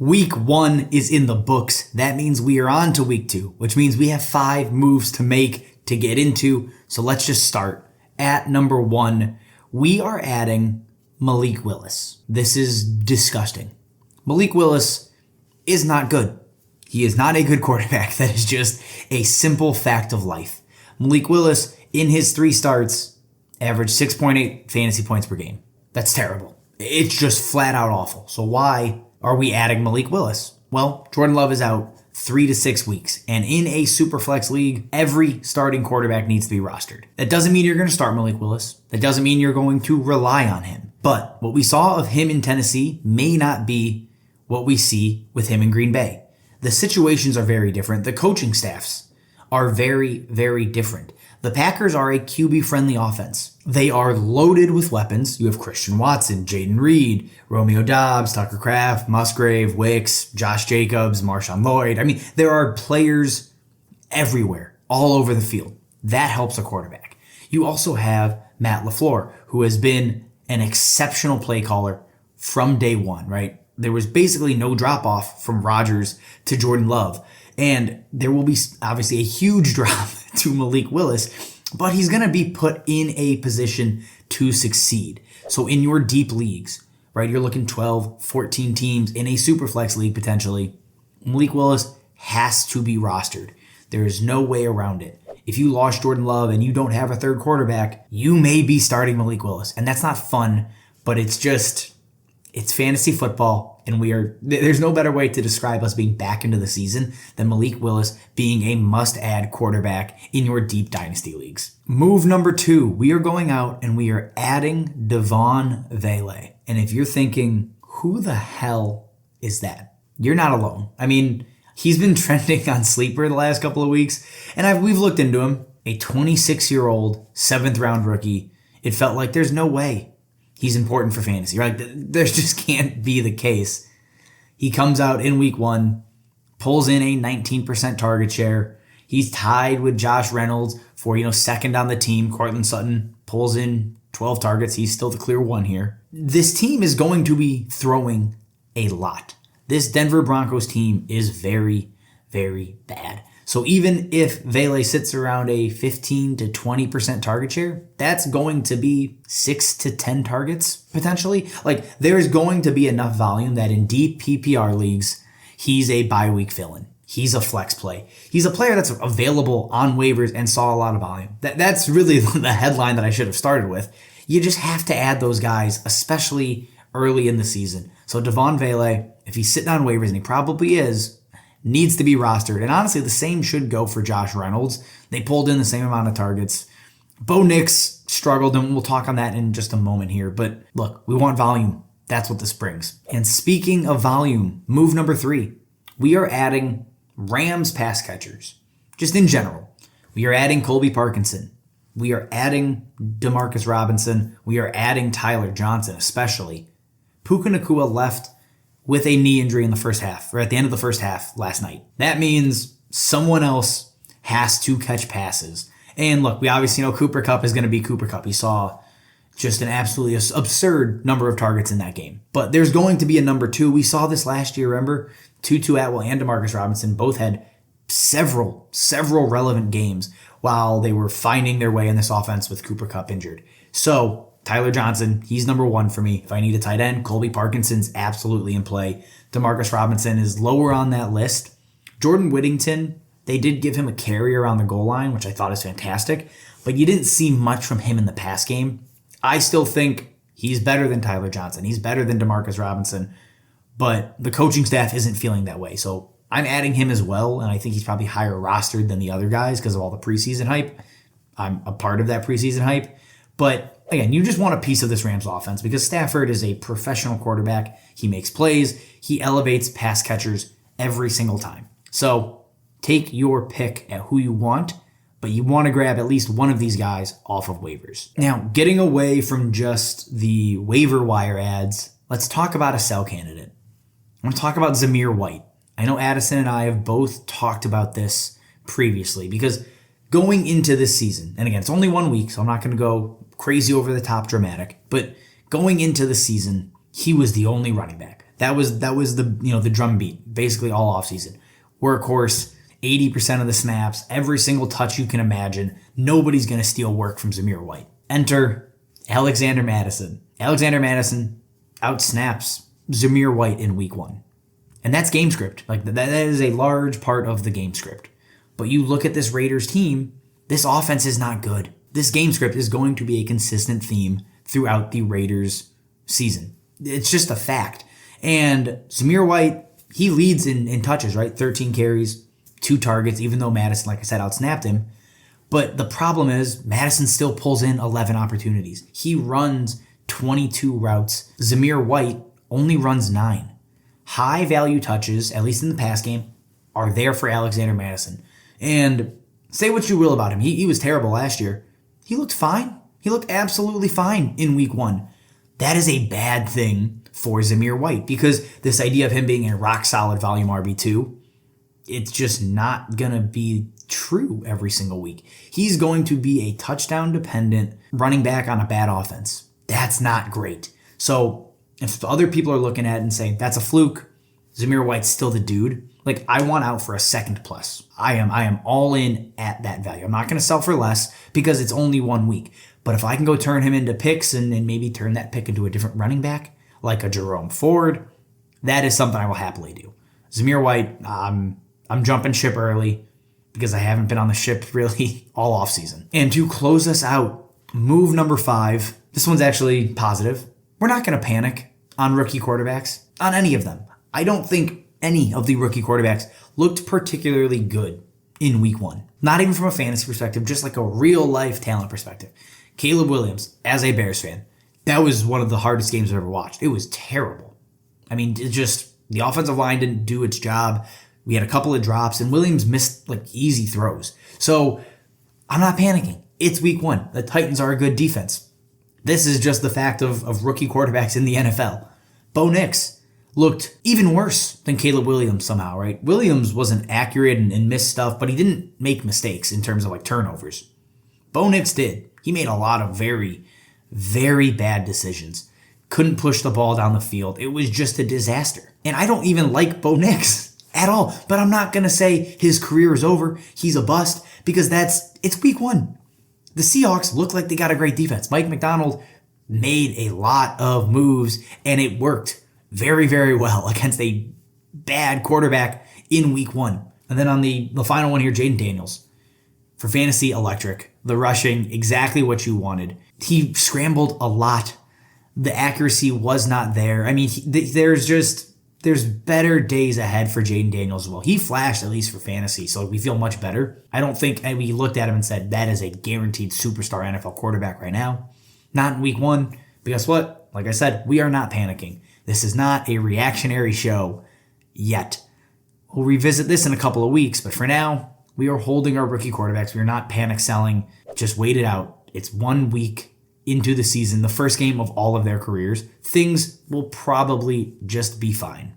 Week 1 is in the books. That means we are on to week 2, which means we have 5 moves to make to get into. So let's just start. At number 1, we are adding Malik Willis. This is disgusting. Malik Willis is not good. He is not a good quarterback. That is just a simple fact of life. Malik Willis, in his 3 starts, averaged 6.8 fantasy points per game. That's terrible. It's just flat out awful. So why are we adding Malik Willis? Well, Jordan Love is out 3 to 6 weeks. And in a Superflex league, every starting quarterback needs to be rostered. That doesn't mean you're going to start Malik Willis. That doesn't mean you're going to rely on him. But what we saw of him in Tennessee may not be what we see with him in Green Bay. The situations are very different. The coaching staffs are very, very different. The Packers are a QB-friendly offense. They are loaded with weapons. You have Christian Watson, Jaden Reed, Romeo Doubs, Tucker Kraft, Musgrave, Wicks, Josh Jacobs, Marshawn Lloyd. I mean, there are players everywhere, all over the field. That helps a quarterback. You also have Matt LaFleur, who has been an exceptional play caller from day one, right? There was basically no drop-off from Rodgers to Jordan Love. And there will be obviously a huge drop to Malik Willis, but he's going to be put in a position to succeed. So in your deep leagues, right, you're looking 12, 14 teams in a Superflex league potentially, Malik Willis has to be rostered. There is no way around it. If you lost Jordan Love and you don't have a third quarterback, you may be starting Malik Willis. And that's not fun, but it's fantasy football. And there's no better way to describe us being back into the season than Malik Willis being a must-add quarterback in your deep dynasty leagues. Move number 2, we are going out and we are adding Devaughn Vele. And if you're thinking, who the hell is that? You're not alone. I mean, he's been trending on Sleeper the last couple of weeks, and we've looked into him. A 26-year-old, 7th-round rookie. It felt like there's no way he's important for fantasy, right? There just can't be the case. He comes out in week 1, pulls in a 19% target share. He's tied with Josh Reynolds for, second on the team. Cortland Sutton pulls in 12 targets. He's still the clear one here. This team is going to be throwing a lot. This Denver Broncos team is very, very bad. So even if Vele sits around a 15 to 20% target share, that's going to be 6 to 10 targets potentially. Like, there's going to be enough volume that in deep PPR leagues, he's a bye week fill-in. He's a flex play. He's a player that's available on waivers and saw a lot of volume. That's really the headline that I should have started with. You just have to add those guys, especially early in the season. So Devaughn Vele, if he's sitting on waivers, and he probably is, needs to be rostered. And honestly, the same should go for Josh Reynolds. They pulled in the same amount of targets. Bo Nix struggled, and we'll talk on that in just a moment here. But look, we want volume. That's what this brings. And speaking of volume, move number 3. We are adding Rams pass catchers. Just in general. We are adding Colby Parkinson. We are adding Demarcus Robinson. We are adding Tyler Johnson, especially. Puka Nacua left with a knee injury in the first half, or at the end of the first half last night. That means someone else has to catch passes. And look, we obviously know Cooper Kupp is going to be Cooper Kupp. He saw just an absolutely absurd number of targets in that game. But there's going to be a number 2. We saw this last year, remember? Tutu Atwell and Demarcus Robinson both had several relevant games while they were finding their way in this offense with Cooper Kupp injured. So Tyler Johnson, he's number 1 for me. If I need a tight end, Colby Parkinson's absolutely in play. Demarcus Robinson is lower on that list. Jordan Whittington, they did give him a carry around the goal line, which I thought is fantastic, but you didn't see much from him in the pass game. I still think he's better than Tyler Johnson. He's better than Demarcus Robinson, but the coaching staff isn't feeling that way. So I'm adding him as well, and I think he's probably higher rostered than the other guys because of all the preseason hype. I'm a part of that preseason hype. But again, you just want a piece of this Rams offense because Stafford is a professional quarterback. He makes plays. He elevates pass catchers every single time. So take your pick at who you want, but you want to grab at least one of these guys off of waivers. Now, getting away from just the waiver wire ads, let's talk about a sell candidate. I want to talk about Zamir White. I know Addison and I have both talked about this previously because going into this season, and again, it's only 1 week, so I'm not going to go crazy over the top dramatic, but going into the season, he was the only running back. That was the the drumbeat basically all offseason. Workhorse, 80% of the snaps, every single touch you can imagine. Nobody's going to steal work from Zamir White. Enter Alexander Mattison. Alexander Mattison outsnaps Zamir White in week 1. And that's game script. Like that is a large part of the game script. But you look at this Raiders team, this offense is not good. This game script is going to be a consistent theme throughout the Raiders season. It's just a fact. And Zamir White, he leads in touches, right? 13 carries, 2 targets, even though Mattison, like I said, outsnapped him. But the problem is Mattison still pulls in 11 opportunities. He runs 22 routes. Zamir White only runs 9. High value touches, at least in the pass game, are there for Alexander Mattison. And say what you will about him. He was terrible last year. He looked fine. He looked absolutely fine in week 1. That is a bad thing for Zamir White because this idea of him being a rock solid volume RB2, it's just not going to be true every single week. He's going to be a touchdown dependent running back on a bad offense. That's not great. So if other people are looking at it and saying that's a fluke, Zamir White's still the dude. Like I want out for a second plus. I am all in at that value. I'm not going to sell for less because it's only 1 week. But if I can go turn him into picks and maybe turn that pick into a different running back, like a Jerome Ford, that is something I will happily do. Zamir White, I'm jumping ship early because I haven't been on the ship really all offseason. And to close us out, move number 5. This one's actually positive. We're not going to panic on rookie quarterbacks, on any of them. I don't think any of the rookie quarterbacks looked particularly good in week 1. Not even from a fantasy perspective, just like a real life talent perspective. Caleb Williams, as a Bears fan, that was one of the hardest games I've ever watched. It was terrible. I mean, the offensive line didn't do its job. We had a couple of drops, and Williams missed like easy throws. So I'm not panicking. It's week 1. The Titans are a good defense. This is just the fact of rookie quarterbacks in the NFL. Bo Nix looked even worse than Caleb Williams somehow, right? Williams wasn't accurate and missed stuff, but he didn't make mistakes in terms of like turnovers. Bo Nix did. He made a lot of very, very bad decisions. Couldn't push the ball down the field. It was just a disaster. And I don't even like Bo Nix at all. But I'm not going to say his career is over. He's a bust because it's week 1. The Seahawks look like they got a great defense. Mike McDonald made a lot of moves and it worked very, very well against a bad quarterback in week 1. And then on the final one here, Jaden Daniels. For fantasy, electric. The rushing, exactly what you wanted. He scrambled a lot. The accuracy was not there. I mean, there's better days ahead for Jaden Daniels as well. He flashed, at least for fantasy, so we feel much better. I don't think we looked at him and said, that is a guaranteed superstar NFL quarterback right now. Not in week 1. But guess what? Like I said, we are not panicking. This is not a reactionary show yet. We'll revisit this in a couple of weeks, but for now, we are holding our rookie quarterbacks. We are not panic selling. Just wait it out. It's 1 week into the season, the first game of all of their careers. Things will probably just be fine.